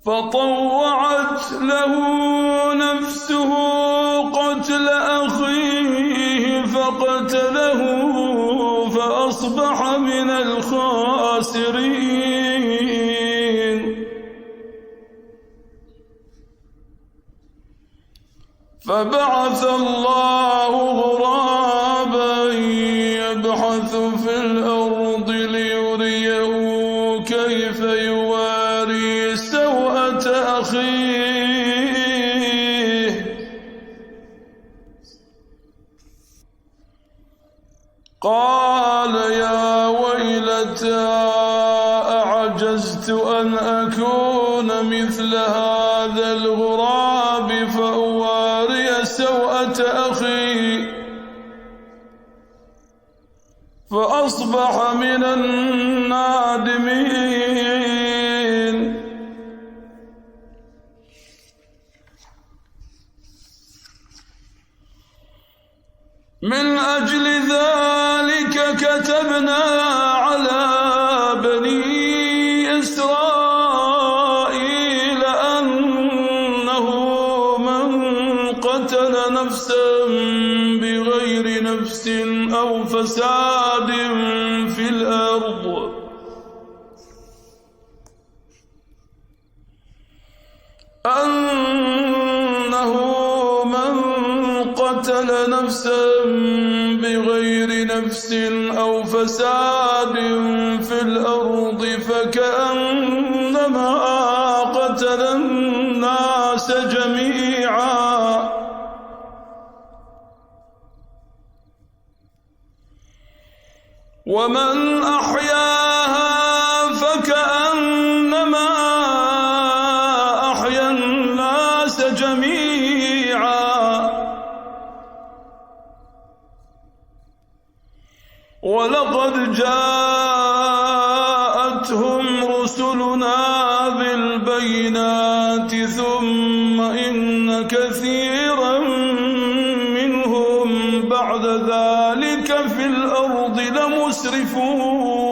فطوعت له نفسه قتل أخيه فقتله فأصبح من الخاسرين. فبعث الله غرابا يبحث في الأرض ليريه كيف يواري سوءة أخيه. قال يا ويلتى أعجزت أن أكون مثل هذا الغراب فأواري سوءة أخي فأصبح من النادمين. من أجل ذلك كتبنا على بني إسرائيل أنه من قتل نفسا بغير نفس أو فساد في الأرض قتل نفسا بغير نفس أو فساد في الأرض فكأنما قتل الناس جميعا. ومن أحياها فكأنما أحيا الناس جميعا. ولقد جاءتهم رسلنا بالبينات ثم إن كثيرا منهم بعد ذلك في الأرض لمسرفون.